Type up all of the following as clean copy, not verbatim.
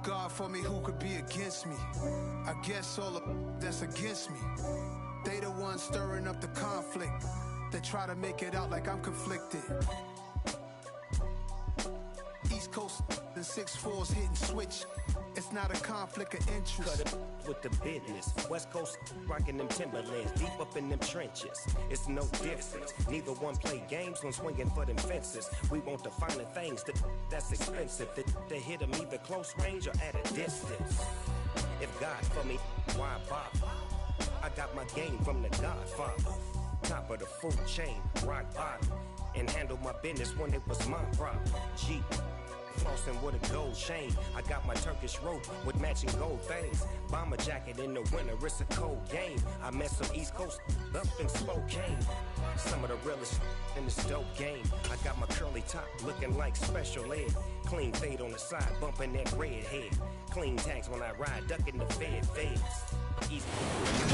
God for me, who could be against me? I guess all of that's against me. They the ones stirring up the conflict. They try to make it out like I'm conflicted. East Coast and 6'4's hitting switch. It's not a conflict of interest. Cut it with the business. West Coast rocking them Timberlands, deep up in them trenches. It's no difference. Neither one play games when swinging for them fences. We want the finer things that's expensive. That hit them either close range or at a distance. If God for me, why bother? I got my game from the Godfather. Top of the food chain, rock bottom. And handle my business when it was my problem. G. Flossing with a gold chain. I got my Turkish rope with matching gold things. Bomber jacket in the winter, it's a cold game. I met some East Coast up in Spokane. Some of the realest in this dope game. I got my curly top looking like special ed. Clean fade on the side, bumping that red head. Clean tags when I ride, ducking the feds.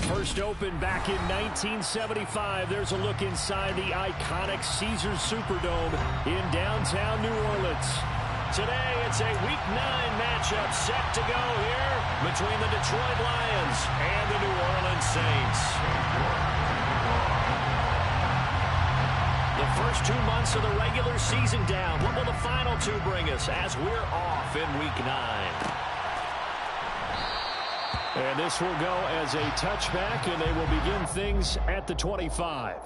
First opened back in 1975. There's a look inside the iconic Caesars Superdome in downtown New Orleans. Today, it's a Week 9 matchup set to go here between the Detroit Lions and the New Orleans Saints. The first 2 months of the regular season down. What will the final two bring us as we're off in Week 9? And this will go as a touchback, and they will begin things at the 25.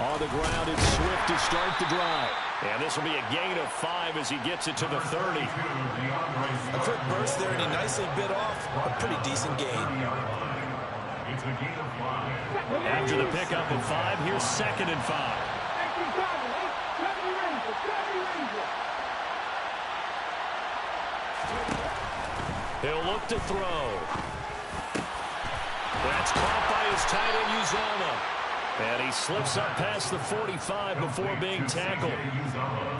On the ground, it's Swift to start the drive. And this will be a gain of 5 as he gets it to the 30. A quick burst there, and he nicely bit off a pretty decent gain. After the pickup of 5, here's 2nd and 5. He'll look to throw. That's caught by his tight end, Uzomah. And he slips up past the 45 before being tackled.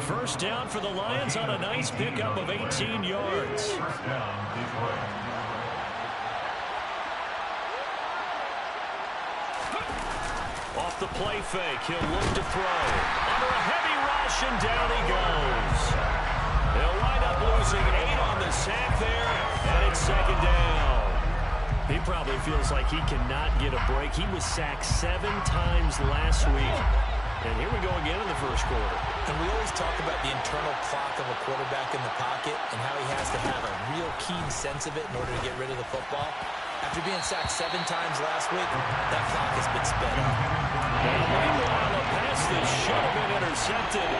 First down for the Lions on a nice pickup of 18 yards. Off the play fake, he'll look to throw. Under a heavy rush, and down he goes. He'll wind up losing 8 on the sack there, and it's 2nd down. He probably feels like he cannot get a break. He was sacked 7 times last week. And here we go again in the first quarter. And we always talk about the internal clock of a quarterback in the pocket and how he has to have a real keen sense of it in order to get rid of the football. After being sacked 7 times last week, that clock has been sped up. Meanwhile, a pass that should have been intercepted,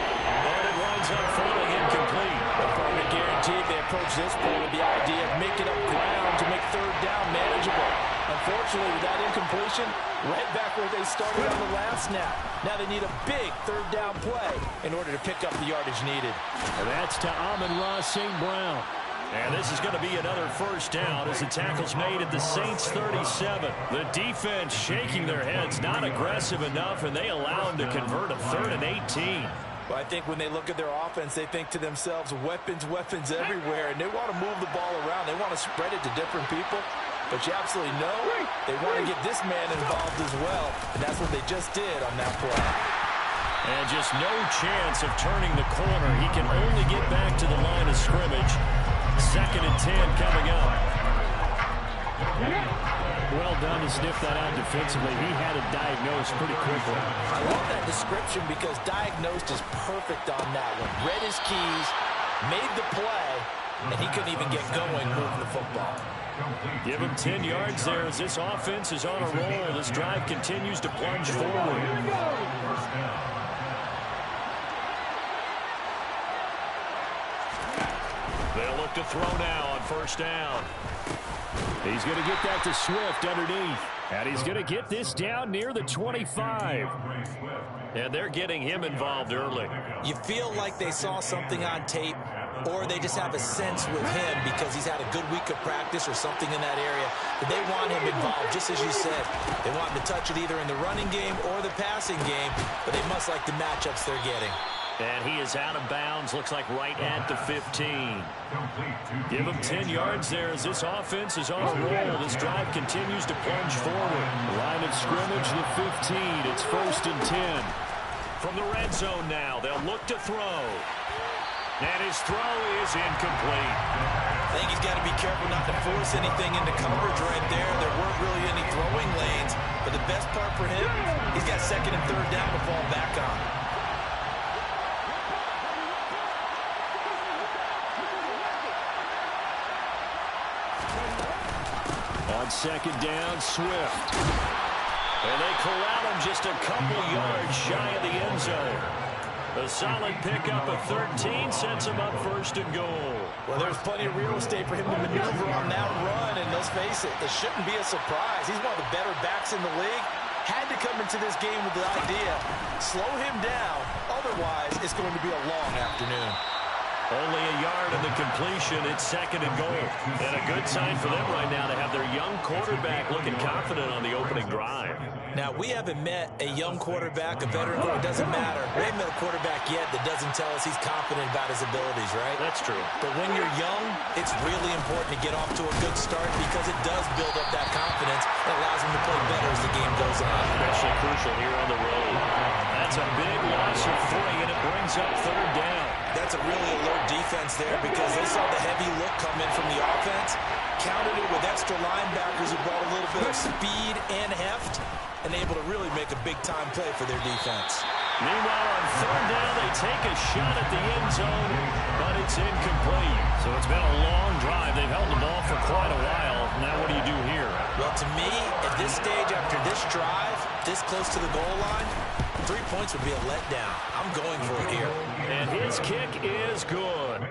but it winds up falling incomplete. Department guaranteed they approach this play with the idea of making up ground to make 3rd down manageable. Unfortunately, with that incompletion, right back where they started on the last snap. Now they need a big 3rd down play in order to pick up the yardage needed. And that's to Amon-Ra St. Brown. And this is going to be another first down as the tackle's made at the Saints 37. The defense shaking their heads, not aggressive enough, and they allow them to convert a 3rd and 18. Well, I think when they look at their offense, they think to themselves, weapons, weapons everywhere, and they want to move the ball around. They want to spread it to different people. But you absolutely know they want to get this man involved as well, and that's what they just did on that play. And just no chance of turning the corner. He can only get back to the line of scrimmage. 2nd and 10 coming up. Well done to sniff that out defensively. He had it diagnosed pretty quickly. I love that description because diagnosed is perfect on that one. Read his keys, made the play, and he couldn't even get going moving the football. Give him 10 yards there as this offense is on a roll. This drive continues to plunge forward. They'll look to throw now on first down. He's going to get that to Swift underneath. And he's going to get this down near the 25. And they're getting him involved early. You feel like they saw something on tape or they just have a sense with him because he's had a good week of practice or something in that area that they want him involved, just as you said. They want him to touch it either in the running game or the passing game, but they must like the matchups they're getting. And he is out of bounds, looks like right at the 15. Give him 10 yards there as this offense is on a roll. This drive continues to plunge forward. Line of scrimmage, the 15. It's 1st and 10. From the red zone now, they'll look to throw. And his throw is incomplete. I think he's got to be careful not to force anything into coverage right there. There weren't really any throwing lanes. But the best part for him, he's got 2nd and 3rd down to fall back on. On 2nd down, Swift. And they corral him just a couple yards shy of the end zone. A solid pickup of 13 sets him up 1st and goal. Well, there's plenty of real estate for him to maneuver on that run, and let's face it, it shouldn't be a surprise. He's one of the better backs in the league. Had to come into this game with the idea, slow him down, otherwise it's going to be a long afternoon. Only a yard in the completion. It's 2nd and goal. And a good sign for them right now to have their young quarterback looking confident on the opening drive. Now, we haven't met a young quarterback, a veteran, or it doesn't matter. We haven't met a quarterback yet that doesn't tell us he's confident about his abilities, right? That's true. But when you're young, it's really important to get off to a good start because it does build up that confidence and allows him to play better as the game goes on. Especially crucial here on the road. That's a big loss of 3, and it brings up 3rd down. That's a really alert defense there because they saw the heavy look come in from the offense, countered it with extra linebackers who brought a little bit of speed and heft, and able to really make a big-time play for their defense. Meanwhile, on 3rd down, they take a shot at the end zone, but it's incomplete. So it's been a long drive. They've held the ball for quite a while. Now what do you do here? Well, to me, at this stage after this drive, this close to the goal line, 3 points would be a letdown. I'm going for it here. And his kick is good.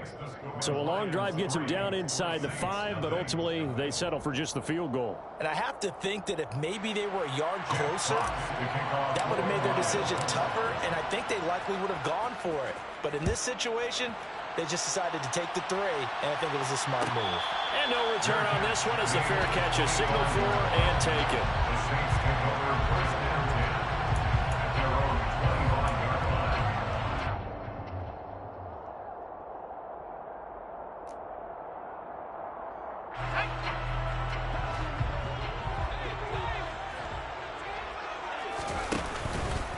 So a long drive gets him down inside the 5, but ultimately they settle for just the field goal. And I have to think that if maybe they were a yard closer, that would have made their decision tougher, and I think they likely would have gone for it. But in this situation, they just decided to take the 3, and I think it was a smart move. And no return on this one as the fair catch is signaled for and taken.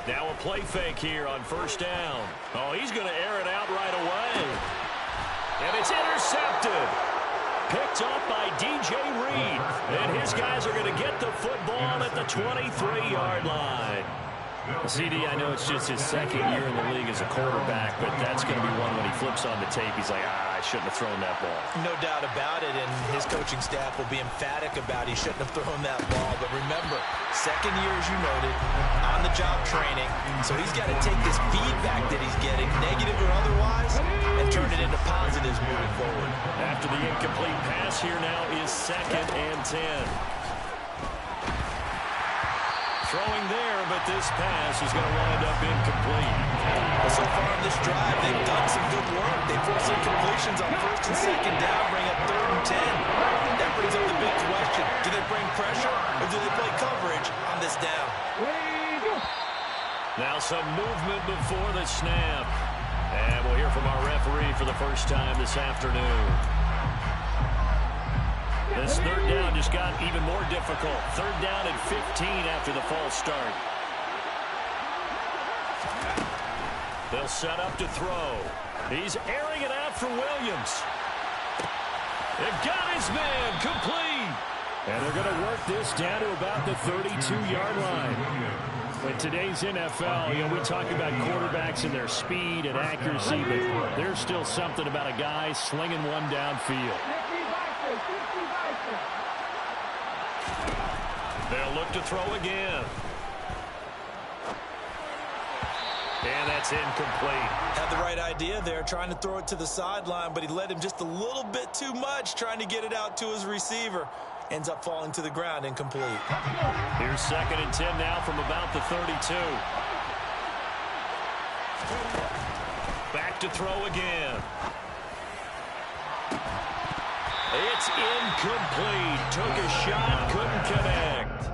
Now a play fake here on 1st down. Oh, he's going to air it out right away. And it's intercepted. Picked up by DJ Reed. And his guys are going to get the football at the 23-yard line. CD, I know it's just his 2nd year in the league as a quarterback, but that's going to be one when he flips on the tape. He's like, I shouldn't have thrown that ball. No doubt about it, and his coaching staff will be emphatic about he shouldn't have thrown that ball. But remember, 2nd year, as you noted, on-the-job training, so he's got to take this feedback that he's getting, negative or otherwise, and turn it into positives moving forward. After the incomplete pass, here now is 2nd and 10. Throwing there, but this pass is going to wind up incomplete. Well, so far in this drive, they've done some good work. They forced incompletions on 1st and 2nd down, bring up 3rd and 10. That brings up the big question. Do they bring pressure, or do they play coverage on this down? Now some movement before the snap. And we'll hear from our referee for the first time this afternoon. This 3rd down just got even more difficult. 3rd down and 15 after the false start. They'll set up to throw. He's airing it out for Williams. They've got his man complete. And they're going to work this down to about the 32-yard line. In today's NFL, we talk about quarterbacks and their speed and accuracy, but there's still something about a guy slinging one downfield. They'll look to throw again. And that's incomplete. Had the right idea there, trying to throw it to the sideline, but he led him just a little bit too much, trying to get it out to his receiver. Ends up falling to the ground, incomplete. Here's 2nd and 10 now from about the 32. Back to throw again. It's incomplete. Took a shot, couldn't connect.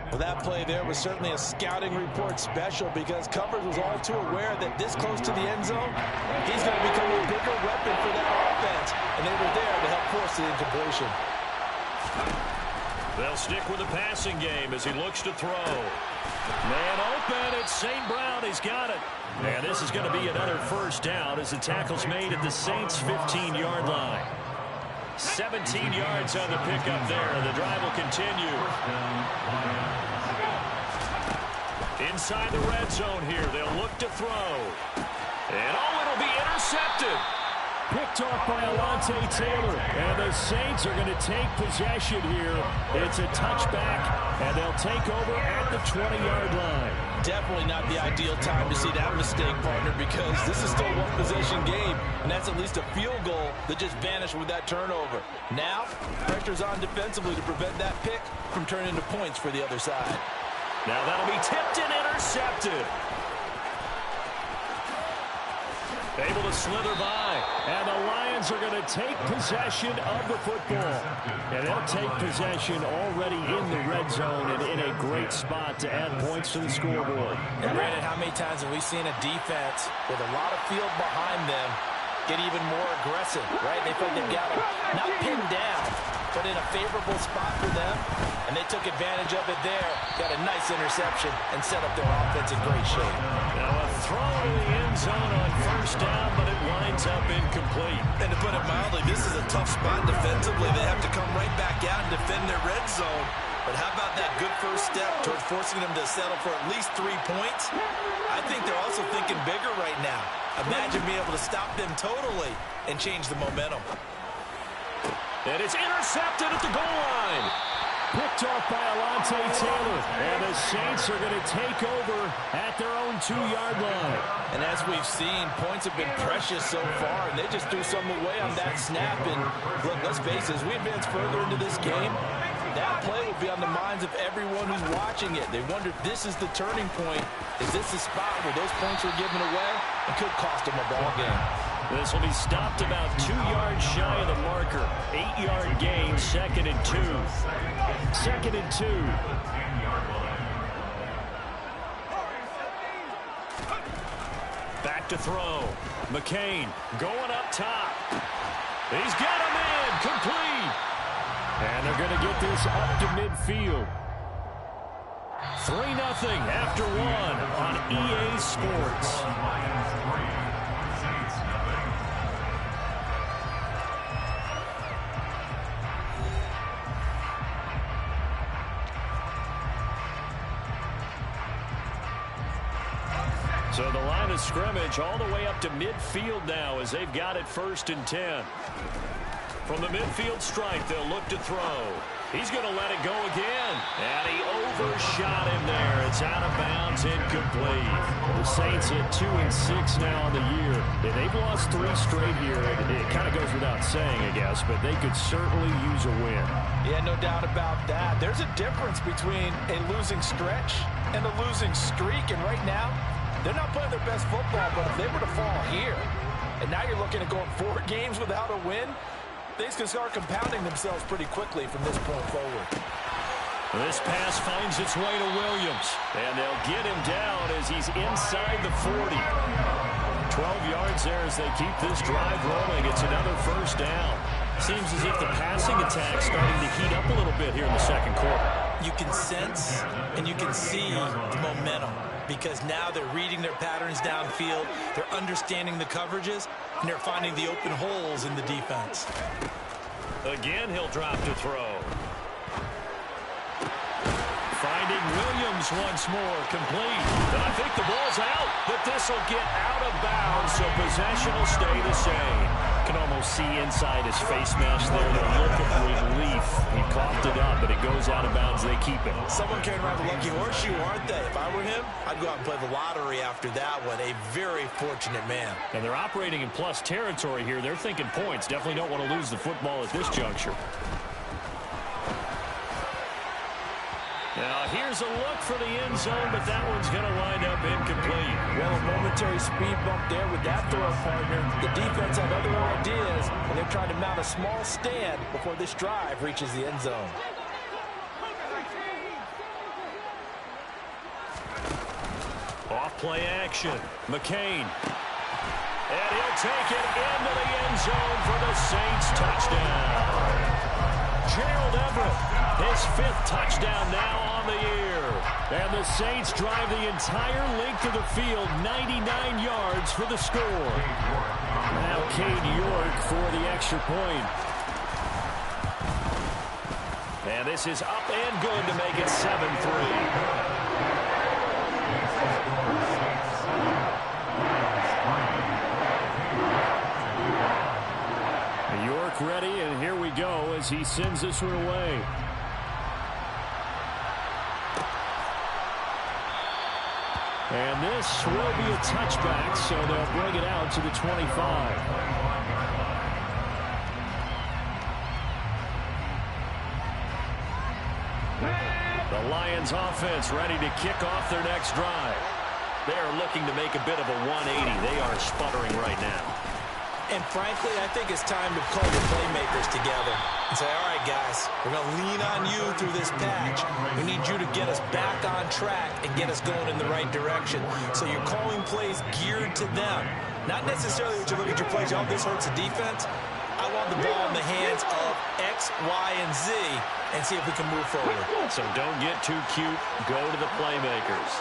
Well, that play there was certainly a scouting report special because coverage was all too aware that this close to the end zone, he's going to become a bigger weapon for that offense. And they were there to help force the incompletion. They'll stick with the passing game as he looks to throw. Man open, it's St. Brown. He's got it. And this is going to be another first down as the tackle's made at the Saints' 15-yard line. 17 yards on the pickup there. The drive will continue. Inside the red zone here. They'll look to throw. And it'll be intercepted. Picked off by Alontae Taylor. And the Saints are going to take possession here. It's a touchback, and they'll take over at the 20-yard line. Definitely not the ideal time to see that mistake, partner, because this is still a one-possession game, and that's at least a field goal that just vanished with that turnover. Now, pressure's on defensively to prevent that pick from turning into points for the other side. Now that'll be tipped and intercepted. Able to slither by, and the Lions are going to take possession of the football. And they'll take possession already in the red zone and in a great spot to add points to the scoreboard. And Brandon, how many times have we seen a defense with a lot of field behind them get even more aggressive, right? They feel like they've got them not pinned down, but in a favorable spot for them, and they took advantage of it there, got a nice interception, and set up their offense in great shape. Now a throw to the end zone on first down, but it winds up incomplete. And to put it mildly, this is a tough spot defensively. They have to come right back out and defend their red zone. But how about that good first step towards forcing them to settle for at least 3 points? I think they're also thinking bigger right now. Imagine being able to stop them totally and change the momentum. And it's intercepted at the goal line. Picked off by Alontae Taylor. And the Saints are going to take over at their own 2-yard line. And as we've seen, points have been precious so far, and they just threw some away on that snap. And look, let's face it, as we advance further into this game, that play will be on the minds of everyone who's watching it. They wonder if this is the turning point. Is this the spot where those points were given away? It could cost them a ball game. This will be stopped about 2 yards shy of the marker. 8-yard gain, 2nd and 2. 2nd and 2. Back to throw. McCain going up top. He's got him in, complete. And they're going to get this up to midfield. 3-0 after 1 on EA Sports. So the line of scrimmage all the way up to midfield now as they've got it 1st and 10. From the midfield stripe, they'll look to throw. He's going to let it go again. And he overshot him there. It's out of bounds, incomplete. The Saints at 2-6 now on the year. They've lost 3 straight here. It kind of goes without saying, I guess, but they could certainly use a win. Yeah, no doubt about that. There's a difference between a losing stretch and a losing streak. And right now, they're not playing their best football, but if they were to fall here, and now you're looking at going 4 games without a win, things can start compounding themselves pretty quickly from this point forward. This pass finds its way to Williams, and they'll get him down as he's inside the 40. 12 yards there as they keep this drive rolling. It's another first down. Seems as if the passing attack's starting to heat up a little bit here in the 2nd quarter. You can sense and you can see the momentum because now they're reading their patterns downfield, they're understanding the coverages, and they're finding the open holes in the defense. Again, he'll drop to throw. Finding Williams once more, complete. And I think the ball's out, but this will get out of bounds, so possession will stay the same. Can almost see inside his face mask there, the look of relief. He coughed it up, but it goes out of bounds. They keep it. Someone carrying around the lucky horseshoe, aren't they? If I were him, I'd go out and play the lottery after that one. A very fortunate man. And they're operating in plus territory here. They're thinking points. Definitely don't want to lose the football at this juncture. Now here's a look for the end zone, but that one's going to wind up incomplete. Well, a momentary speed bump there with that throw, partner. The defense had other ideas, and they're trying to mount a small stand before this drive reaches the end zone. Off play action. McCain. And he'll take it into the end zone for the Saints touchdown. Gerald Everett, his 5th touchdown now on the year. And the Saints drive the entire length of the field, 99 yards for the score. Now Cade York for the extra point. And this is up and good to make it 7-3. York ready, and here we go as he sends this one away. And this will be a touchback, so they'll bring it out to the 25. The Lions offense ready to kick off their next drive. They are looking to make a bit of a 180. They are sputtering right now. And frankly, I think it's time to call the playmakers together and say, all right, guys, we're going to lean on you through this patch. We need you to get us back on track and get us going in the right direction. So you're calling plays geared to them. Not necessarily that you look at your plays, oh, this hurts the defense. I want the ball in the hands of X, Y, and Z and see if we can move forward. So don't get too cute. Go to the playmakers.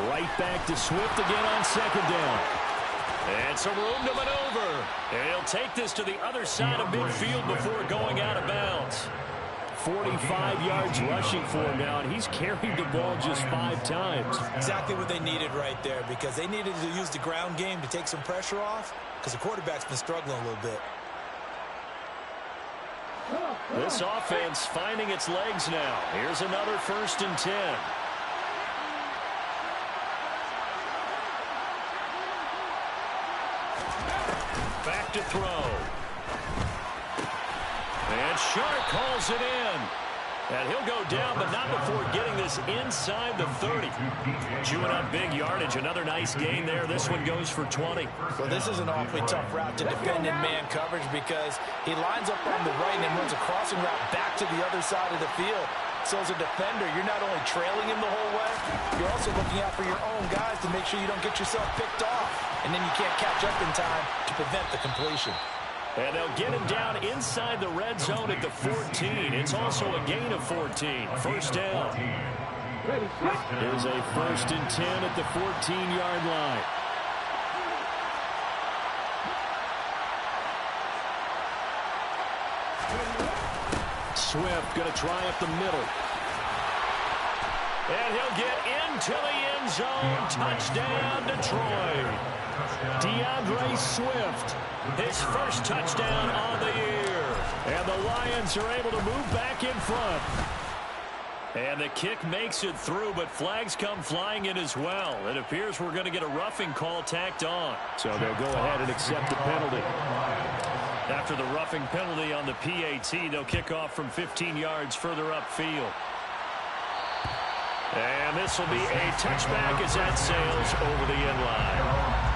Right back to Swift again on 2nd down. And some room to maneuver. And he'll take this to the other side of midfield before going out of bounds. 45 yards rushing for him now, and he's carried the ball just 5 times. Exactly what they needed right there, because they needed to use the ground game to take some pressure off, because the quarterback's been struggling a little bit. This offense finding its legs now. Here's another 1st and 10. Back to throw. And Sharp calls it in. And he'll go down, but not before getting this inside the 30. Chewing up big yardage. Another nice gain there. This one goes for 20. Well, this is an awfully tough route to defend in man coverage because he lines up on the right and then runs a crossing route back to the other side of the field. So as a defender, you're not only trailing him the whole way, you're also looking out for your own guys to make sure you don't get yourself picked off. And then you can't catch up in time to prevent the completion. And they'll get him down inside the red zone at the 14. It's also a gain of 14. 1st down. Here's a 1st and 10 at the 14-yard line. Swift going to try up the middle. And he'll get into the end zone. Touchdown, Detroit. DeAndre Swift, his 1st touchdown on the year. And the Lions are able to move back in front. And the kick makes it through, but flags come flying in as well. It appears we're going to get a roughing call tacked on. So they'll go ahead and accept the penalty. After the roughing penalty on the PAT, they'll kick off from 15 yards further upfield. And this will be a touchback as that sails over the end line.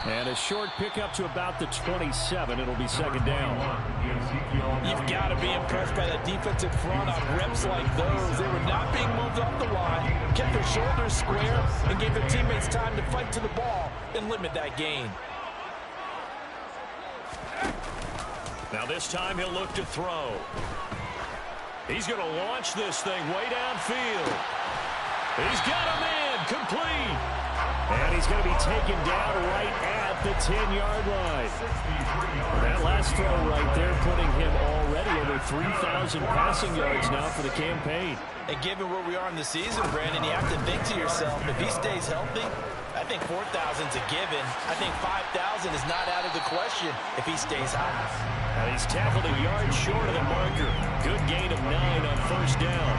And a short pickup to about the 27. It'll be 2nd down. You've got to be impressed by the defensive front on reps like those. They were not being moved off the line, kept their shoulders square, and gave their teammates time to fight to the ball and limit that gain. Now this time he'll look to throw. He's going to launch this thing way downfield. He's got him in, complete. And he's going to be taken down right at the 10-yard line. That last throw right there putting him already over 3,000 passing yards now for the campaign. And given where we are in the season, Brandon, you have to think to yourself, if he stays healthy, I think 4,000 is a given. I think 5,000 is not out of the question if he stays high. And he's tackled a yard short of the marker. Good gain of 9 on first down.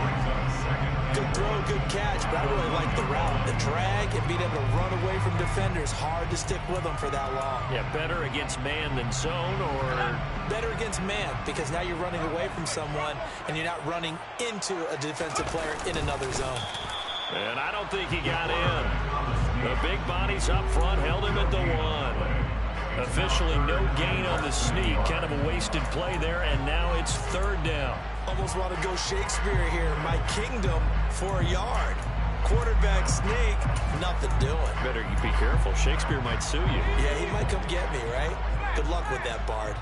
Good throw, good catch, but I really like the route. The drag and being able to run away from defenders, hard to stick with them for that long. Yeah, better against man than zone, or? Better against man, because now you're running away from someone and you're not running into a defensive player in another zone. And I don't think he got in. The big bodies up front held him at the 1. Officially no gain on the sneak. Kind of a wasted play there, and now it's third down. Almost want to go Shakespeare here. My kingdom for a yard. Quarterback sneak, nothing doing. Better be careful. Shakespeare might sue you. Yeah, he might come get me, right? Good luck with that, Bard.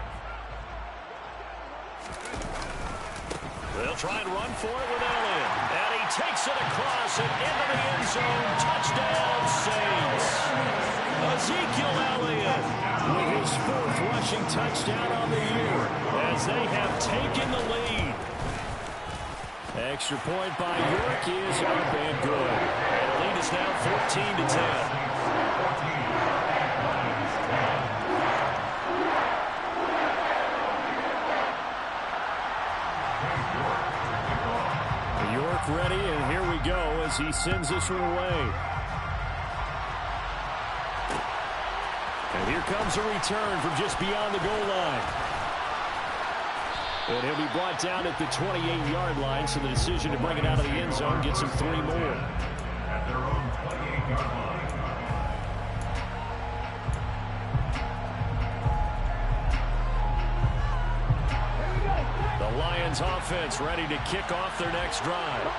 They'll try and run for it with Elliott. And he takes it across and into the end zone. Touchdown, Saints. Ezekiel Elliott with his 4th rushing touchdown on the year as they have taken the lead. Extra point by York is up and good. And the lead is now 14-10. York ready, and here we go as he sends this one away. And here comes a return from just beyond the goal line. And he'll be brought down at the 28-yard line, so the decision to bring it out of the end zone gets him 3 more. The Lions offense ready to kick off their next drive.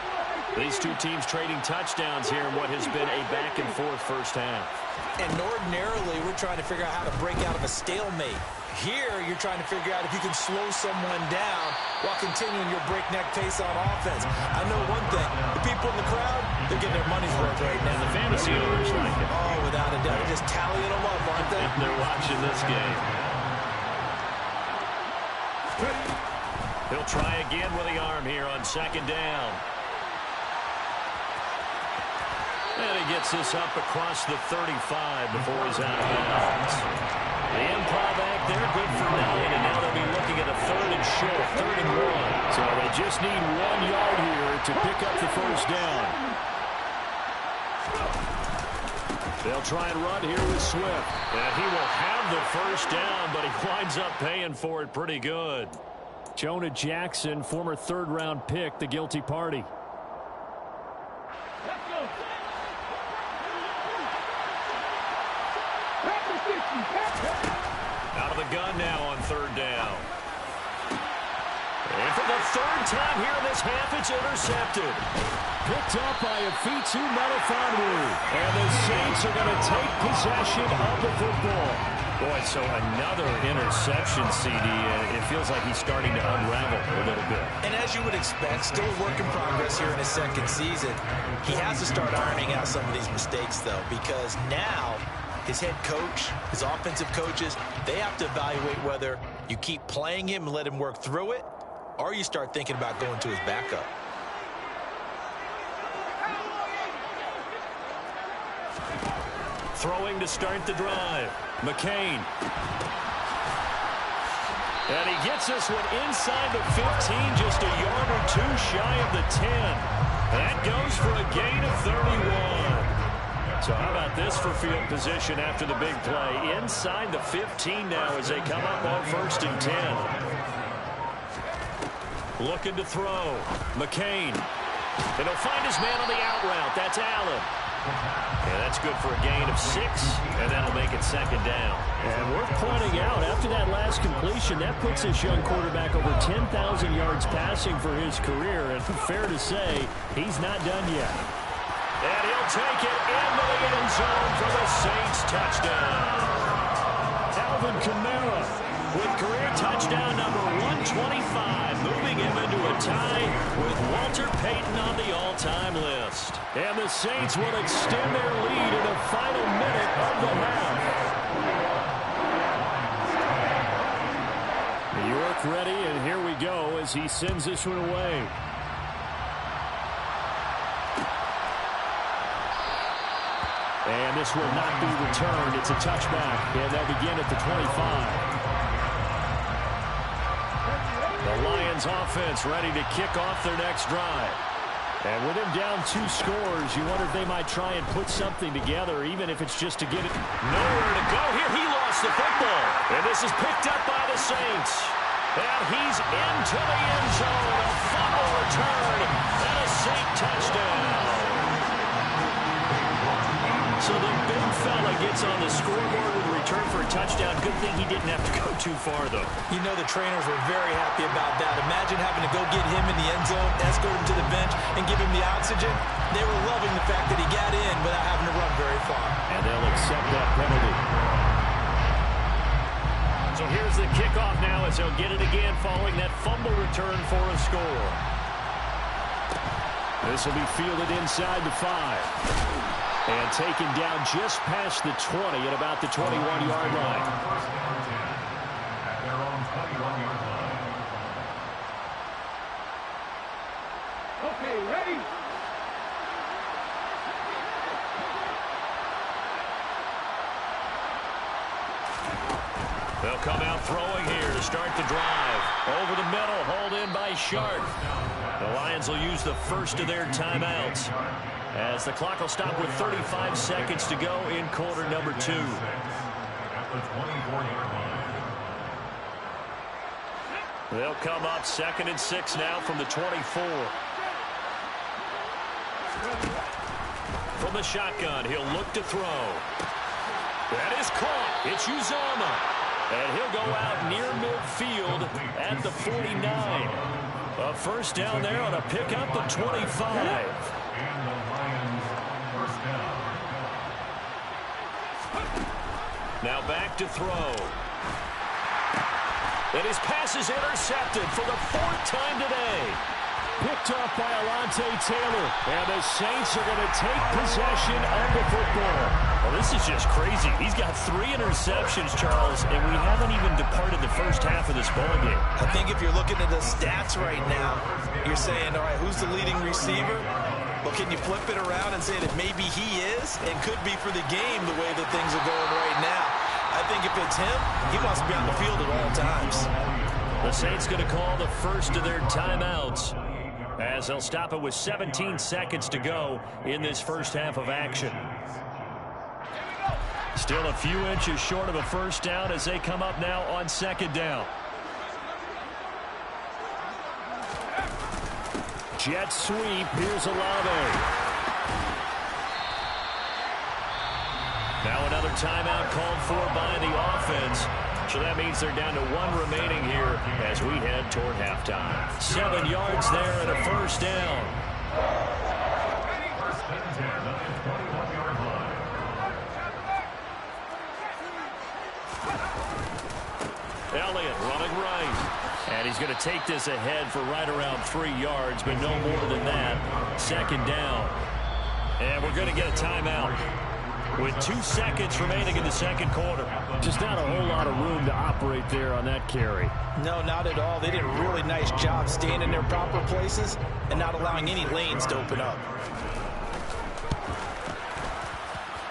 These two teams trading touchdowns here in what has been a back-and-forth first half. And ordinarily, we're trying to figure out how to break out of a stalemate. Here, you're trying to figure out if you can slow someone down while continuing your breakneck pace on offense. I know one thing. The people in the crowd, they're getting their money's worth right now. And the fantasy owners like it. Oh, without a doubt. They're just tallying them up, aren't they? And they're watching this game. He'll try again with the arm here on second down. And he gets this up across the 35 before he's out of bounds. The improv act there, good for 9, and now they'll be looking at a 3rd and short, 3rd and 1. So they just need 1 yard here to pick up the first down. They'll try and run here with Swift. And he will have the first down, but he winds up paying for it pretty good. Jonah Jackson, former 3rd-round pick, the guilty party. Out of the gun now on 3rd down. And for the 3rd time here in this half, it's intercepted. Picked up by Afitu Melifonwu. And the Saints are going to take possession of the football. Boy, so another interception, CD. It feels like he's starting to unravel a little bit. And as you would expect, still a work in progress here in his 2nd season. He has to start ironing out some of these mistakes, though, because now his head coach, his offensive coaches, they have to evaluate whether you keep playing him and let him work through it, or you start thinking about going to his backup. Throwing to start the drive. McCain. And he gets this one inside the 15, just a yard or 2 shy of the 10. That goes for a gain of 31. So how about this for field position after the big play? Inside the 15 now as they come up on 1st and 10. Looking to throw. McCain. And he'll find his man on the out route. That's Allen. And that's good for a gain of 6, and that'll make it 2nd down. And worth pointing out, after that last completion, that puts this young quarterback over 10,000 yards passing for his career. And fair to say, he's not done yet. And he'll take it into the end zone for the Saints touchdown. Alvin Kamara with career touchdown number 125, moving him into a tie with Walter Payton on the all-time list. And the Saints will extend their lead in the final minute of the half. York ready, and here we go as he sends this one away. And this will not be returned. It's a touchback, and they'll begin at the 25. The Lions offense ready to kick off their next drive. And with him down 2 scores, you wonder if they might try and put something together, even if it's just to get it. Nowhere to go here. He lost the football. And this is picked up by the Saints. And he's into the end zone. A fumble return and a Saint touchdown. So the big fella gets on the scoreboard with a return for a touchdown. Good thing he didn't have to go too far, though. You know the trainers were very happy about that. Imagine having to go get him in the end zone, escort him to the bench, and give him the oxygen. They were loving the fact that he got in without having to run very far. And they'll accept that penalty. So here's the kickoff now as they'll get it again following that fumble return for a score. This will be fielded inside the 5. And taken down just past the 20 at about the 21-yard line. Okay, ready? They'll come out throwing here to start the drive. Over the middle, hauled in by Sharp. The Lions will use the first of their timeouts, as the clock will stop with 35 seconds to go in quarter number 2. They'll come up 2nd and 6 now from the 24. From the shotgun, he'll look to throw. That is caught. It's Uzomah. And he'll go out near midfield at the 49. A first down there on a pickup of 25. Now back to throw. And his pass is intercepted for the 4th time today. Picked off by Alontae Taylor. And the Saints are going to take possession of the football. Well, this is just crazy. He's got 3 interceptions, Charles, and we haven't even departed the first half of this ballgame. I think if you're looking at the stats right now, you're saying, all right, who's the leading receiver? Well, can you flip it around and say that maybe he is and could be for the game the way that things are going right now? I think if it's him, he wants to be on the field at all times. The Saints going to call the first of their timeouts, as they'll stop it with 17 seconds to go in this first half of action. Still a few inches short of a first down as they come up now on 2nd down. Jet sweep. Here's Olave. Now another timeout called for by the offense. So that means they're down to 1 remaining here as we head toward halftime. 7 yards there and a first down. Elliott running right. And he's going to take this ahead for right around 3 yards, but no more than that. 2nd down. And we're going to get a timeout with 2 seconds remaining in the 2nd quarter. Just not a whole lot of room to operate there on that carry. No, not at all. They did a really nice job staying in their proper places and not allowing any lanes to open up.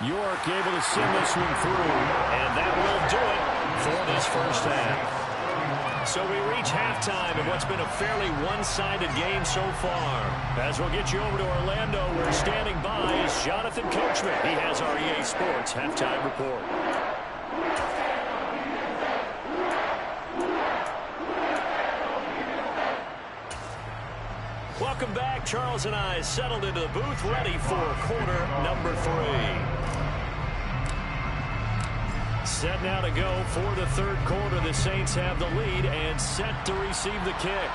York able to send this one through, and that will do it for this first half. So we reach halftime in what's been a fairly one-sided game so far. As we'll get you over to Orlando, where standing by is Jonathan Coachman. He has our EA Sports halftime report. Welcome back. Charles and I settled into the booth, ready for quarter number 3. Set now to go for the 3rd quarter. The Saints have the lead and set to receive the kick.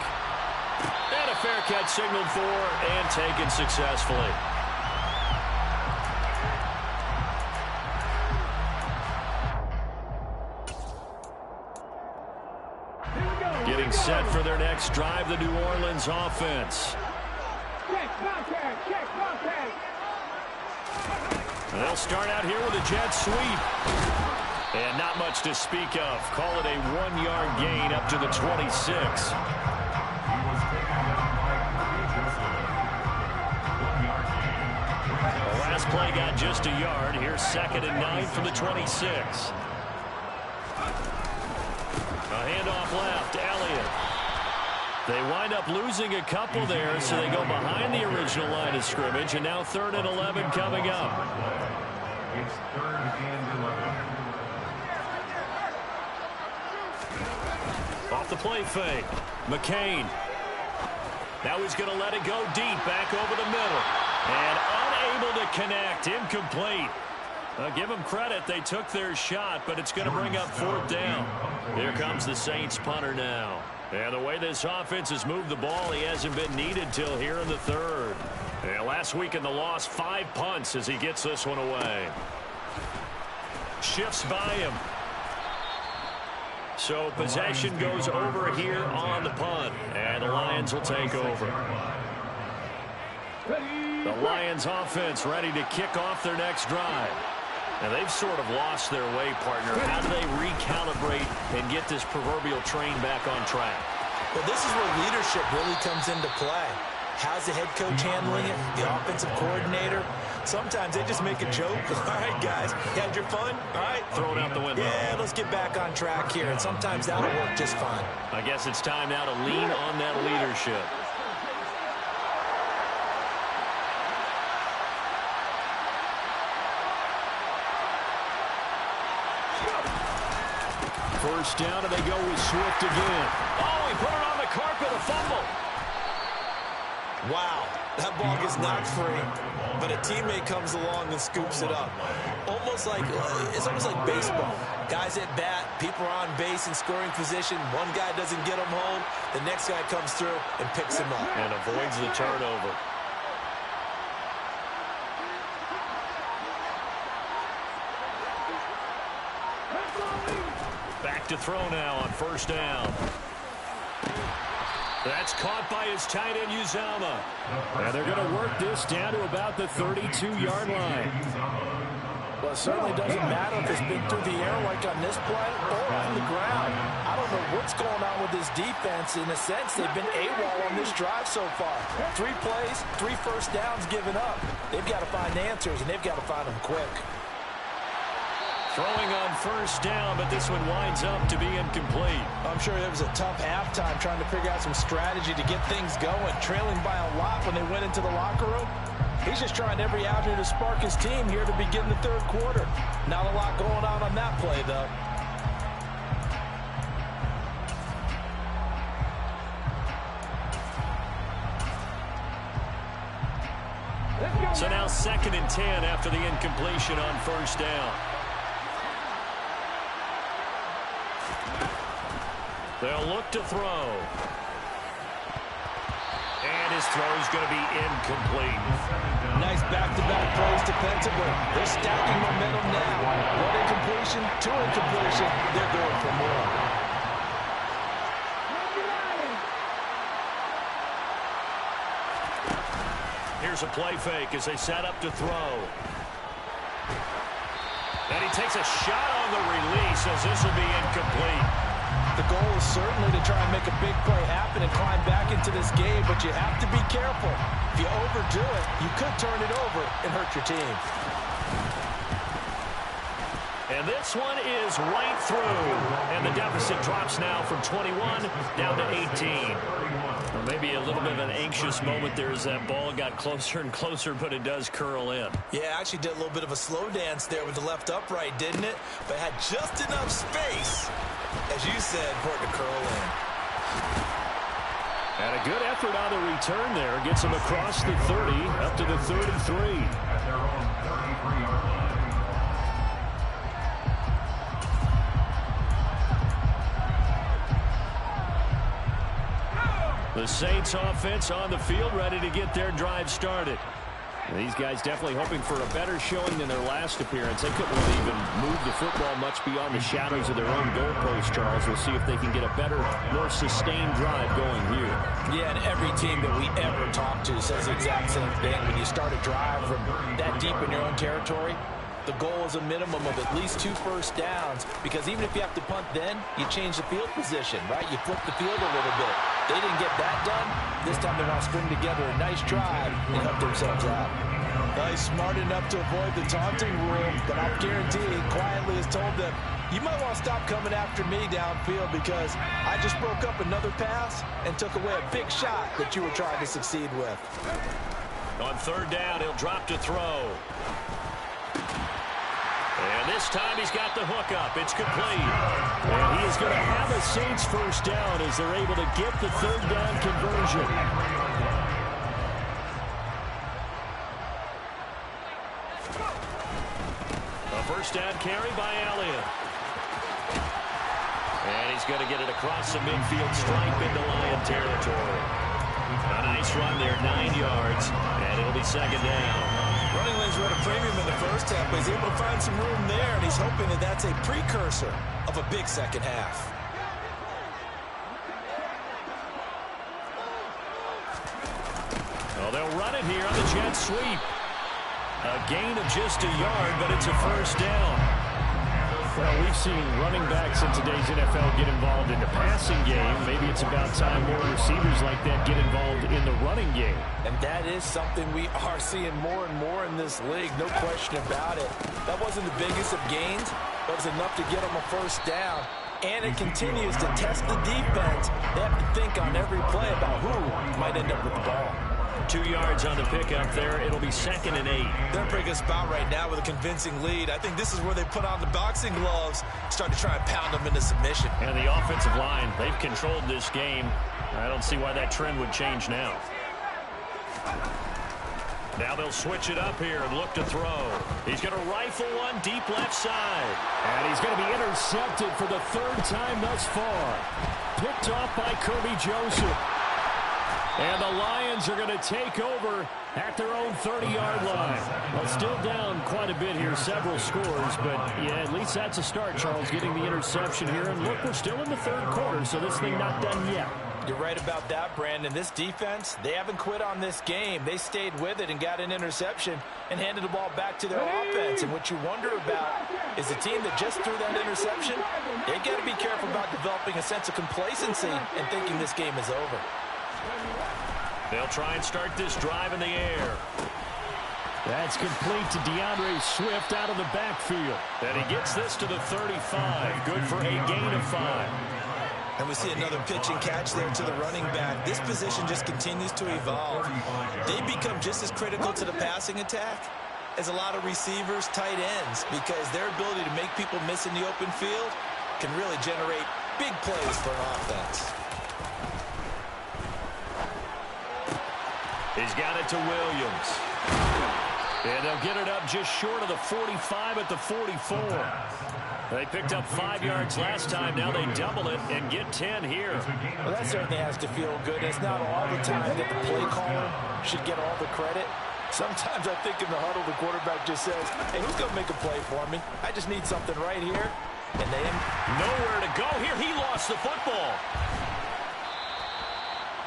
And a fair catch signaled for and taken successfully. Getting set for their next drive, the New Orleans offense. They'll start out here with a jet sweep. And not much to speak of. Call it a 1-yard gain up to the 26. The last play got just a yard. Here's 2nd and 9 from the 26. A handoff left, Elliott. They wind up losing a couple there, so they go behind the original line of scrimmage, and now 3rd and 11 coming up. It's 3rd and 11. Off the play fake, McCain. Now he's going to let it go deep, back over the middle. And unable to connect, incomplete. Give them credit, they took their shot, but it's going to bring up 4th down. Here comes the Saints punter now. And the way this offense has moved the ball, he hasn't been needed till here in the 3rd. And last week in the loss, 5 punts as he gets this one away. Shifts by him. So possession goes over here on the punt, and the Lions will take over. The Lions offense ready to kick off their next drive. Now they've sort of lost their way, partner. How do they recalibrate and get this proverbial train back on track? Well, this is where leadership really comes into play. How's the head coach handling it? The offensive coordinator? Sometimes they just make a joke. All right, guys, you had your fun? All right. Throw it out the window. Yeah, let's get back on track here. And sometimes that'll work just fine. I guess it's time now to lean on that leadership. First down, and they go with Swift again. Oh, he put it on the carpet, a fumble. Wow, that ball gets knocked free, but a teammate comes along and scoops it up. It's almost like baseball. Guys at bat, people are on base in scoring position. One guy doesn't get him home. The next guy comes through and picks him up. And avoids the turnover. Back to throw now on first down. That's caught by his tight end, Uzomah. And they're going to work this down to about the 32-yard line. Well, it certainly doesn't matter if it's been through the air like on this play or on the ground. I don't know what's going on with this defense. In a sense, they've been AWOL on this drive so far. 3 plays, 3 first downs given up. They've got to find answers, and they've got to find them quick. Throwing on first down, but this one winds up to be incomplete. I'm sure it was a tough halftime trying to figure out some strategy to get things going, trailing by a lot when they went into the locker room. He's just trying every avenue to spark his team here to begin the 3rd quarter. Not a lot going on that play, though. So now 2nd and 10 after the incompletion on first down. They'll look to throw. And his throw is going to be incomplete. Nice back-to-back plays defensively. They're stacking momentum now. 1 incompletion, 2 incompletion. They're going for more. Here's a play fake as they set up to throw. And he takes a shot on the release as this will be incomplete. The goal is certainly to try and make a big play happen and climb back into this game, but you have to be careful. If you overdo it, you could turn it over and hurt your team. And this one is right through. And the deficit drops now from 21 down to 18. Or maybe a little bit of an anxious moment there as that ball got closer and closer, but it does curl in. Yeah, actually did a little bit of a slow dance there with the left upright, didn't it? But had just enough space, as you said, for it to curl in. And a good effort on the return there. Gets him across the 30, up to the 33. At their own 33-yard line. The Saints offense on the field, ready to get their drive started. These guys definitely hoping for a better showing than their last appearance. They couldn't really even move the football much beyond the shadows of their own goalpost, Charles. We'll see if they can get a better, more sustained drive going here. Yeah, and every team that we ever talk to says the exact same thing. When you start a drive from that deep in your own territory, the goal is a minimum of at least 2 first downs, because even if you have to punt then, you change the field position, right? You flip the field a little bit. They didn't get that done. This time they want to string together a nice drive and help themselves out. He's smart enough to avoid the taunting rule, but I'll guarantee he quietly has told them, you might want to stop coming after me downfield because I just broke up another pass and took away a big shot that you were trying to succeed with. On third down, he'll drop to throw. And this time he's got the hook up. It's complete. And he is going to have a Saints first down as they're able to get the third down conversion. A first down carry by Elliott. And he's going to get it across the midfield stripe into Lion territory. A nice run there, 9 yards, and it'll be second down. Running lanes were at a premium in the first half, but he's able to find some room there, and he's hoping that that's a precursor of a big second half. Well, they'll run it here on the jet sweep. A gain of just a yard, but it's a first down. Well, we've seen running backs in today's NFL get involved in the passing game. Maybe it's about time more receivers like that get involved in the running game. And that is something we are seeing more and more in this league, no question about it. That wasn't the biggest of gains, but it was enough to get them a first down. And it continues to test the defense. They have to think on every play about who might end up with the ball. 2 yards on the pickup there. It'll be 2nd and 8. They're in a pretty good spot right now with a convincing lead. I think this is where they put on the boxing gloves, start to try and pound them into submission. And the offensive line, they've controlled this game. I don't see why that trend would change now. Now they'll switch it up here and look to throw. He's going to rifle one deep left side. And he's going to be intercepted for the third time thus far. Picked off by Kirby Joseph. And the Lions are going to take over at their own 30-yard line. Well, still down quite a bit here, several scores, but yeah, at least that's a start, Charles, getting the interception here. And look, we're still in the third quarter, so this thing not done yet. You're right about that, Brandon. This defense, they haven't quit on this game. They stayed with it and got an interception and handed the ball back to their offense. And what you wonder about is a team that just threw that interception, they got to be careful about developing a sense of complacency and thinking this game is over. They'll try and start this drive in the air. That's complete to DeAndre Swift out of the backfield. And he gets this to the 35. Good for a gain of 5. And we see another pitch and catch there to the running back. This position just continues to evolve. They become just as critical to the passing attack as a lot of receivers, tight ends, because their ability to make people miss in the open field can really generate big plays for an offense. He's got it to Williams. And they'll get it up just short of the 45 at the 44. They picked up 5 yards last time. Now they double it and get 10 here. Well, that certainly has to feel good. It's not all the time that the play caller should get all the credit. Sometimes I think in the huddle, the quarterback just says, hey, who's going to make a play for me? I just need something right here. And then nowhere to go here. He lost the football.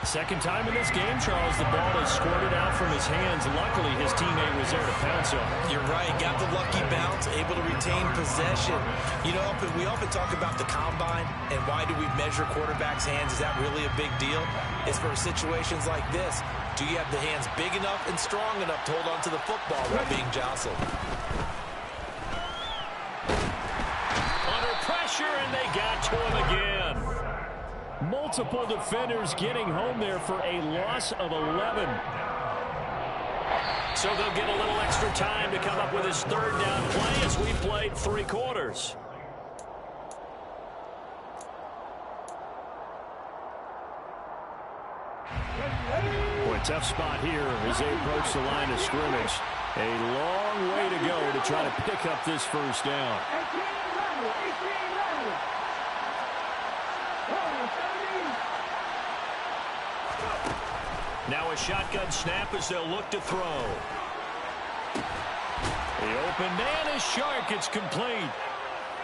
Second time in this game, Charles, the ball is squirted out from his hands. Luckily, his teammate was there to pounce on it. You're right. Got the lucky bounce, able to retain possession. You know, we often talk about the combine and why do we measure quarterbacks' hands? Is that really a big deal? It's for situations like this. Do you have the hands big enough and strong enough to hold on to the football while being jostled? Under pressure, and they got to him again. Multiple defenders getting home there for a loss of 11. So they'll get a little extra time to come up with his third down play as we played 3 quarters. Boy, tough spot here as they approach the line of scrimmage. A long way to go to try to pick up this first down. Now a shotgun snap as they'll look to throw. The open man is Shark. It's complete.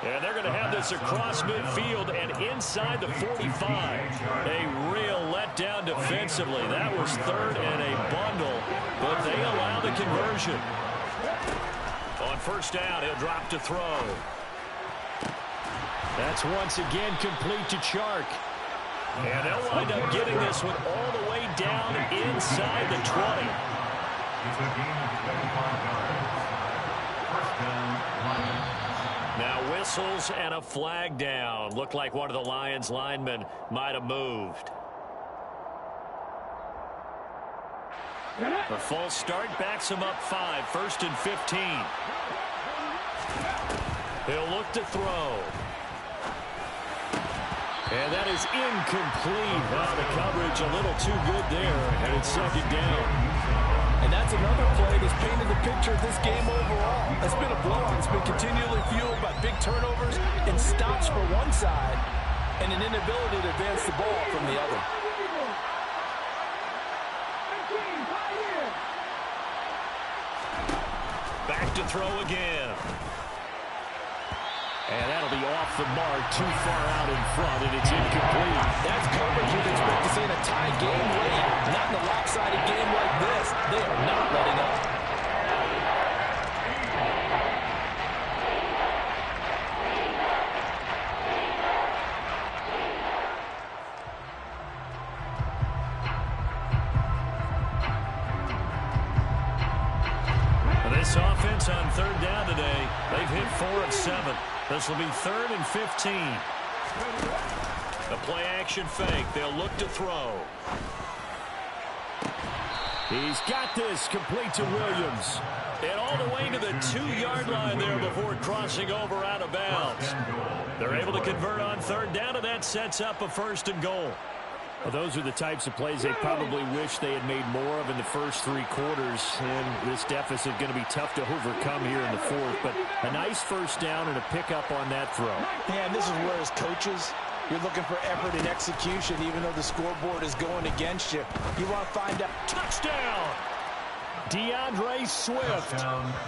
And they're going to have this across midfield and inside the 45. A real letdown defensively. That was third and a bundle, but they allow the conversion. On first down, he'll drop to throw. That's once again complete to Chark. And they'll wind up getting this one all the way down inside the 20. It's a game of 75 yards. First down, Lions. Now whistles and a flag down. Looked like one of the Lions linemen might have moved. A false start backs him up 5, 1st and 15. He'll look to throw. And that is incomplete. Well, the coverage a little too good there, and it's 2nd down. And that's another play that's painted the picture of this game overall. It's been a blowout. It's been continually fueled by big turnovers and stops for one side and an inability to advance the ball from the other. Back to throw again. And that'll be off the mark, too far out in front, and it's incomplete. That's coverage you'd expect to see in a tie game late. Not in a lopsided game like this. They are not letting up. This offense on 3rd down today, they've hit 4 of 7. This will be 3rd and 15. The play action fake. They'll look to throw. He's got this, complete to Williams. And all the way to the 2-yard line there before crossing over out of bounds. They're able to convert on 3rd down, and that sets up a 1st and goal. Well, those are the types of plays they probably wish they had made more of in the first 3 quarters. And this deficit going to be tough to overcome here in the 4th. But a nice 1st down and a pickup on that throw. Yeah, and this is where as coaches, you're looking for effort and execution, even though the scoreboard is going against you. You want to find out. Touchdown! DeAndre Swift,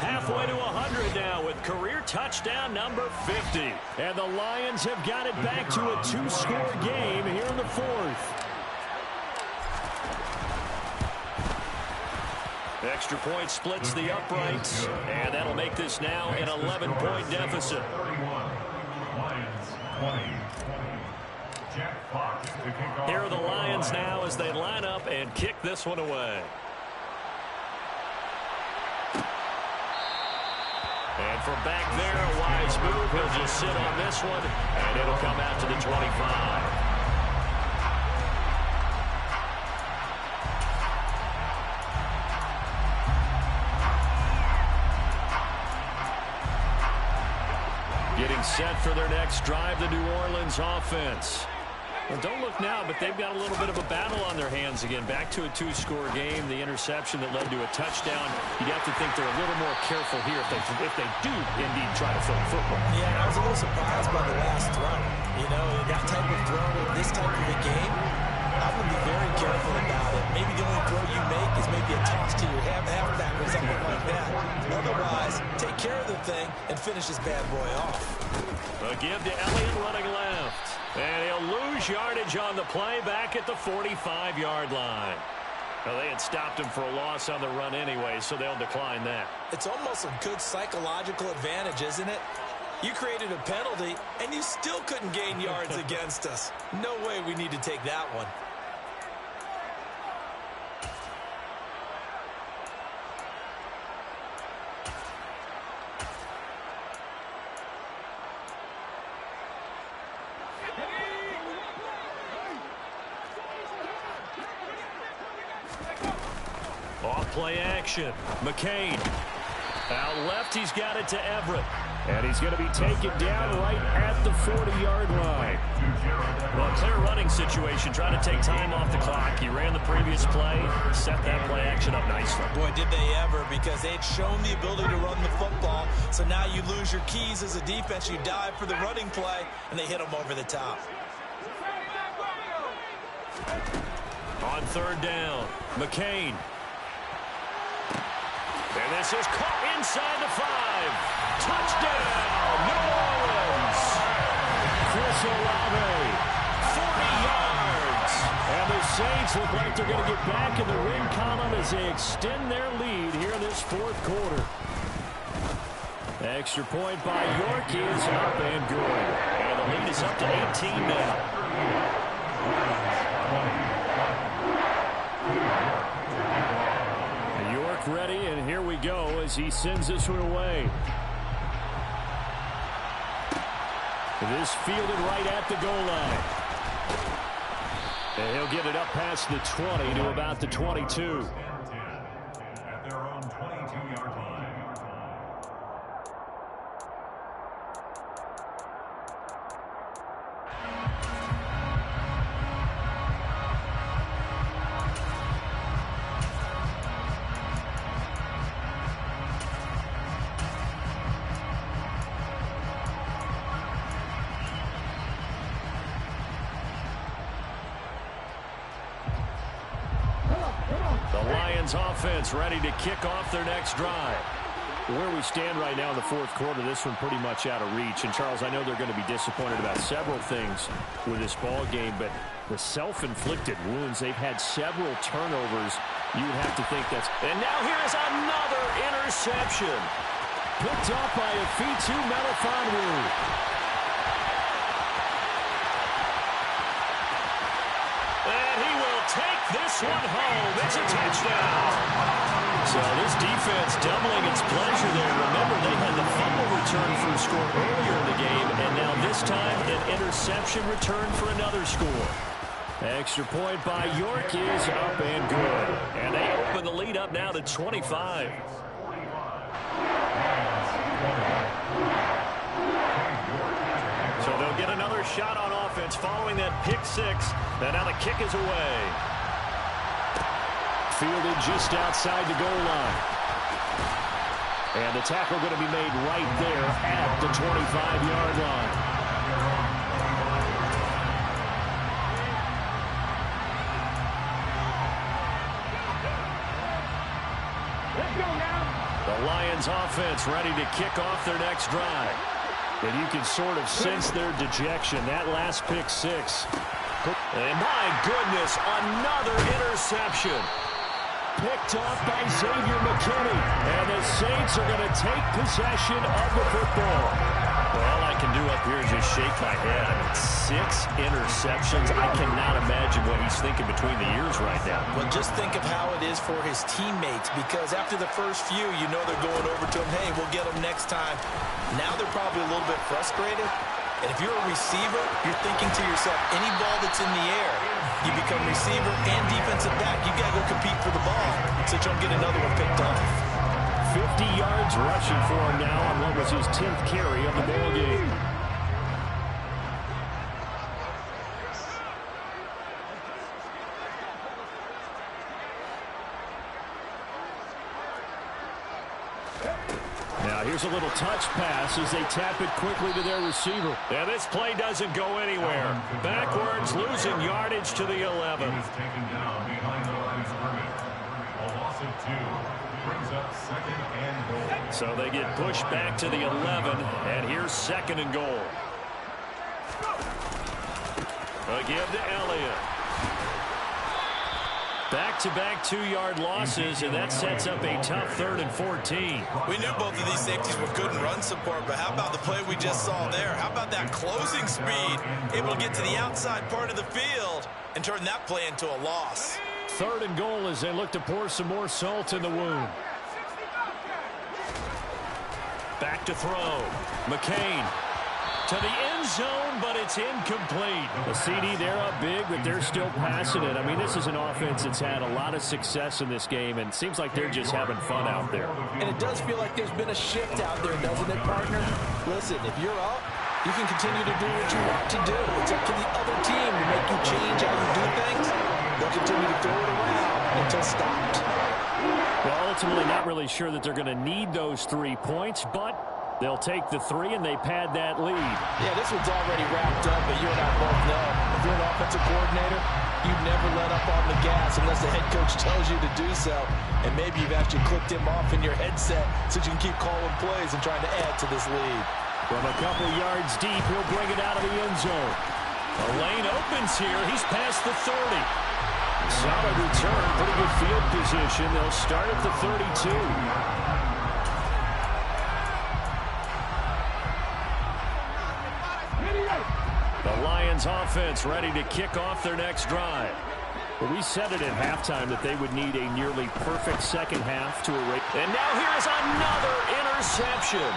halfway to 100 now with career touchdown number 50. And the Lions have got it back to a 2-score game here in the 4th. Extra point splits the uprights, and that'll make this now an 11-point deficit. 31, Lions 20. Jack Fox to kick off. Here are the Lions now as they line up and kick this one away. And from back there, a wise move. He'll just sit on this one, and it'll come out to the 25. Getting set for their next drive, the New Orleans offense. Well, don't look now, but they've got a little bit of a battle on their hands again. Back to a 2-score game. The interception that led to a touchdown. You'd have to think they're a little more careful here if they do indeed try to throw the football. Yeah, I was a little surprised by the last throw. You know, that type of throw in this type of a game, I would be very careful about it. Maybe the only throw you make is maybe a toss to your halfback or something like that. Otherwise, take care of the thing and finish this bad boy off. A give to Elliott running left. And he'll lose yardage on the play back at the 45-yard line. Well, they had stopped him for a loss on the run anyway, so they'll decline that. It's almost a good psychological advantage, isn't it? You created a penalty, and you still couldn't gain yards against us. No way we need to take that one. Off-play action. McCain. Out left, he's got it to Everett. And he's going to be taken down right at the 40-yard line. Well, clear running situation, trying to take time off the clock. He ran the previous play, set that play action up nicely. Boy, did they ever, because they had shown the ability to run the football. So now you lose your keys as a defense. You dive for the running play, and they hit them over the top. On 3rd down, McCain. And this is caught inside the 5. Touchdown, New Orleans. Chris Olave. 40 yards. And the Saints look like they're going to get back in the win column as they extend their lead here in this 4th quarter. Extra point by York is up and good. And the lead is up to 18 now. back ready, and here we go as he sends this one away. This fielded right at the goal line. And he'll get it up past the 20 to about the 22. At their own 22-yard line. Offense ready to kick off their next drive. Where we stand right now in the fourth quarter, this one pretty much out of reach. And, Charles, I know they're going to be disappointed about several things with this ball game, but the self-inflicted wounds, they've had several turnovers. You would have to think that's... And now here's another interception. Picked up by Afitu Melifonwu. Take this one home. It's a touchdown. So this defense doubling its pleasure there. Remember, they had the fumble return for a score earlier in the game, and now this time an interception return for another score. Extra point by York is up and good. And they open the lead up now to 25. So they'll get another shot on offense following that pick six. And now the kick is away. Fielded just outside the goal line. And the tackle going to be made right there at the 25-yard line. The Lions offense ready to kick off their next drive. And you can sort of sense their dejection. That last pick six. And my goodness, another interception. Picked off by Xavier McKinney. And the Saints are going to take possession of the football. Well, all I can do up here is just shake my head. I mean, 6 interceptions. I cannot imagine what he's thinking between the ears right now. Well, just think of how it is for his teammates, because after the first few, you know they're going over to him, hey, we'll get him next time. Now they're probably a little bit frustrated. And if you're a receiver, you're thinking to yourself, any ball that's in the air, you become receiver and defensive back. You got to go compete for the ball so you don't get another one picked off. 50 yards rushing for him now on what was his 10th carry of the ball game. Now here's a little touch pass as they tap it quickly to their receiver. And this play doesn't go anywhere. Backwards, losing yardage to the 11. He's taken down behind the line of scrimmage. A loss of 2. Brings up 2nd and goal. So they get pushed back to the 11, and here's 2nd and goal. Again to Elliott. Back-to-back 2-yard losses, and that sets up a tough 3rd and 14. We knew both of these safeties were good in run support, but how about the play we just saw there? How about that closing speed? Able to get to the outside part of the field and turn that play into a loss. 3rd and goal as they look to pour some more salt in the wound. Back to throw. McCain to the end zone, but it's incomplete. The CD, they're up big, but they're still passing it. I mean, this is an offense that's had a lot of success in this game, and it seems like they're just having fun out there. And it does feel like there's been a shift out there, doesn't it, partner? Listen, if you're up, you can continue to do what you want to do. It's up to the other team to make you change how you do things. They'll continue to throw it around until stopped. Well, ultimately not really sure that they're going to need those 3 points, but they'll take the 3 and they pad that lead. Yeah, this one's already wrapped up, but you and I both know if you're an offensive coordinator, you never let up on the gas unless the head coach tells you to do so. And maybe you've actually clicked him off in your headset so you can keep calling plays and trying to add to this lead. From a couple yards deep, he'll bring it out of the end zone. A lane opens here. He's past the 30. Solid return, pretty good field position. They'll start at the 32. The Lions offense ready to kick off their next drive. Well, we said it at halftime that they would need a nearly perfect second half to erase. And now here's another interception.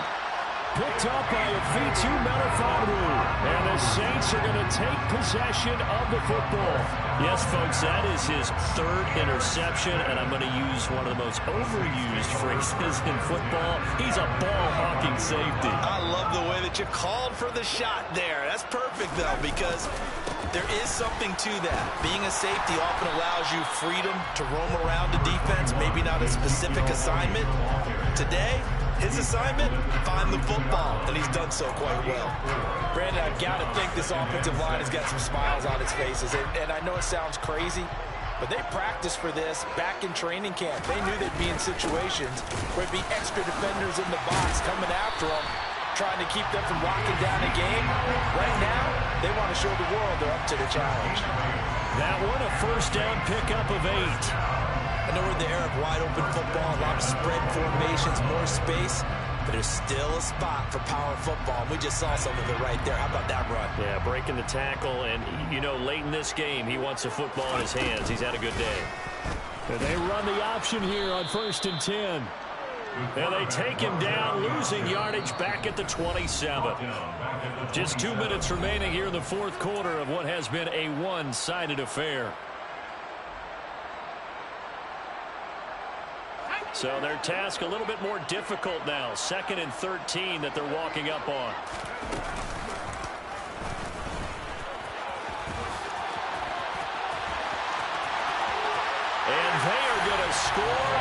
Picked up by a V2 Melifonwu. And the Saints are going to take possession of the football. Yes, folks, that is his third interception, and I'm going to use one of the most overused phrases in football. He's a ball-hawking safety. I love the way that you called for the shot there. That's perfect, though, because there is something to that. Being a safety often allows you freedom to roam around the defense, maybe not a specific assignment. Today, his assignment, find the football, and he's done so quite well. Brandon, I've got to think this offensive line has got some smiles on its faces, and I know it sounds crazy, but they practiced for this back in training camp. They knew they'd be in situations where there'd be extra defenders in the box coming after them, trying to keep them from locking down a game. Right now, they want to show the world they're up to the challenge. That one, a first down pickup of 8. I know we're in the era of wide-open football, a lot of spread formations, more space, but there's still a spot for power football. We just saw some of it right there. How about that run? Yeah, breaking the tackle, and, you know, late in this game, he wants the football in his hands. He's had a good day. And they run the option here on 1st and 10. And they take him down, losing yardage back at the 27. Just 2 minutes remaining here in the fourth quarter of what has been a one-sided affair. So their task a little bit more difficult now. 2nd and 13 that they're walking up on. And they are going to score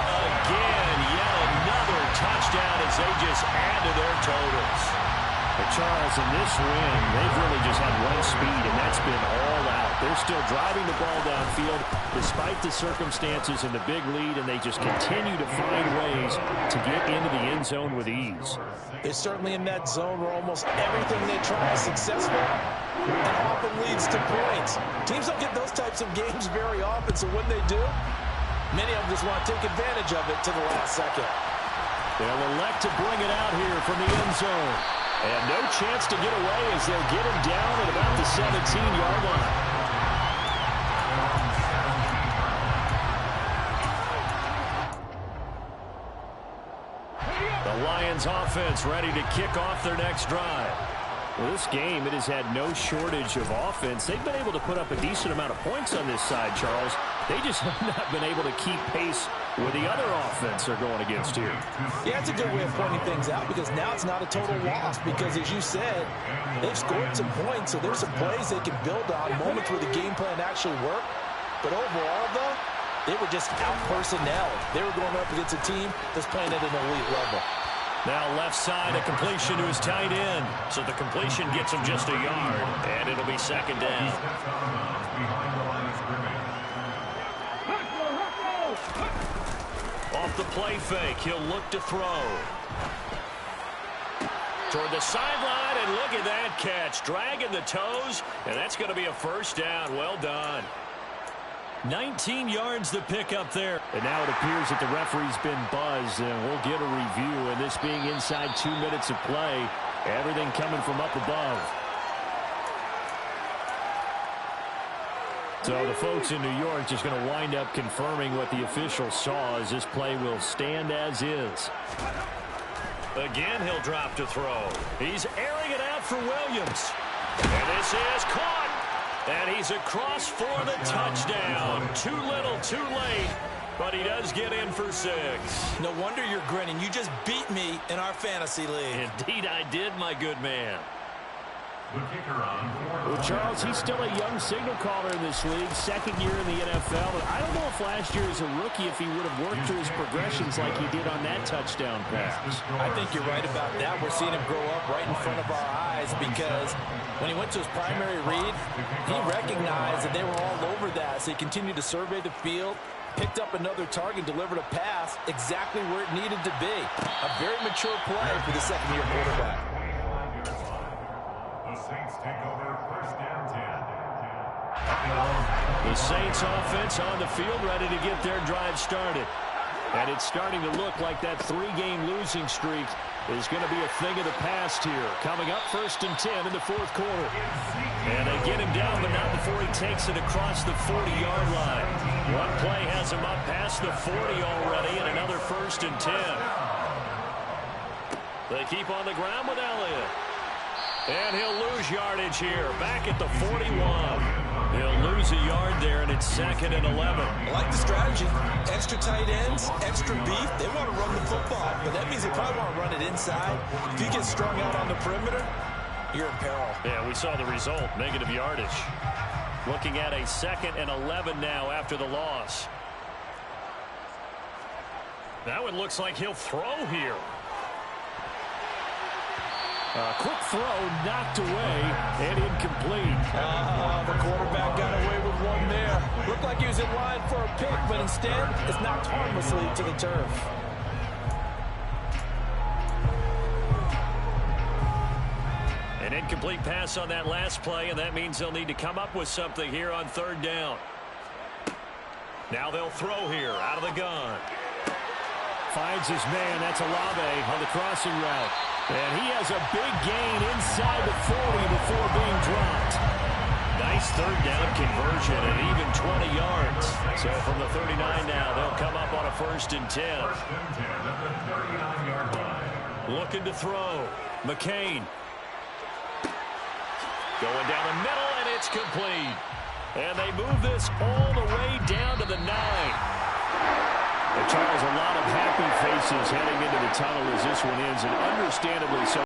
again. Yet another touchdown as they just add to their totals. But Charles, in this win, they've really just had one speed, and that's been all out. They're still driving the ball downfield despite the circumstances and the big lead, and they just continue to find ways to get into the end zone with ease. It's certainly in that zone where almost everything they try is successful and often leads to points. Teams don't get those types of games very often, so when they do, many of them just want to take advantage of it to the last second. They'll elect to bring it out here from the end zone. And no chance to get away as they'll get him down at about the 17-yard line. The Lions offense ready to kick off their next drive. Well, this game, it has had no shortage of offense. They've been able to put up a decent amount of points on this side, Charles. They just have not been able to keep pace with the other offense they're going against here. Yeah, it's a good way of pointing things out because now it's not a total loss because, as you said, they've scored some points, so there's some plays they can build on, moments where the game plan actually worked. But overall, though, they were just out-personnelled. They were going up against a team that's playing at an elite level. Now left side, a completion to his tight end. So the completion gets him just a yard, and it'll be 2nd down. Off the play fake, he'll look to throw. Toward the sideline, and look at that catch. Dragging the toes, and that's going to be a first down. Well done. 19 yards to pick up there. And now it appears that the referee's been buzzed, and we'll get a review. And this being inside 2 minutes of play, everything coming from up above. So the folks in New York just going to wind up confirming what the official saw as this play will stand as is. Again, he'll drop to throw. He's airing it out for Williams. And this is caught. And he's across for the touchdown. Too little, too late. But he does get in for 6. No wonder you're grinning. You just beat me in our fantasy league. Indeed I did, my good man. Well, Charles, he's still a young signal caller in this league, 2nd year in the NFL. But I don't know if last year as a rookie if he would have worked through his progressions like he did on that touchdown pass. I think you're right about that. We're seeing him grow up right in front of our eyes because when he went to his primary read, he recognized that they were all over that. So he continued to survey the field, picked up another target, delivered a pass exactly where it needed to be. A very mature play for the second-year quarterback. Saints take over 1st and 10. The Saints offense on the field ready to get their drive started. And it's starting to look like that 3-game losing streak is going to be a thing of the past here. Coming up 1st and 10 in the fourth quarter. And they get him down, but not before he takes it across the 40-yard line. One play has him up past the 40 already, and another 1st and 10. They keep on the ground with Elliott. And he'll lose yardage here, back at the 41. He'll lose a yard there, and it's 2nd and 11. I like the strategy. Extra tight ends, extra beef. They want to run the football, but that means they probably want to run it inside. If you get strung out on the perimeter, you're in peril. Yeah, we saw the result, negative yardage. Looking at a 2nd and 11 now after the loss. Now it looks like he'll throw here. Quick throw, knocked away, and incomplete. The quarterback got away with one there. Looked like he was in line for a pick, but instead, it's knocked harmlessly to the turf. An incomplete pass on that last play, and that means they'll need to come up with something here on 3rd down. Now they'll throw here, out of the gun. Finds his man, that's Olave on the crossing route. And he has a big gain inside the 40 before being dropped. Nice 3rd down conversion and even 20 yards. So from the 39 now, they'll come up on a 1st and 10. Looking to throw. McCain. Going down the middle, and it's complete. And they move this all the way down to the 9. And Charles, a lot of happy faces heading into the tunnel as this one ends, and understandably so.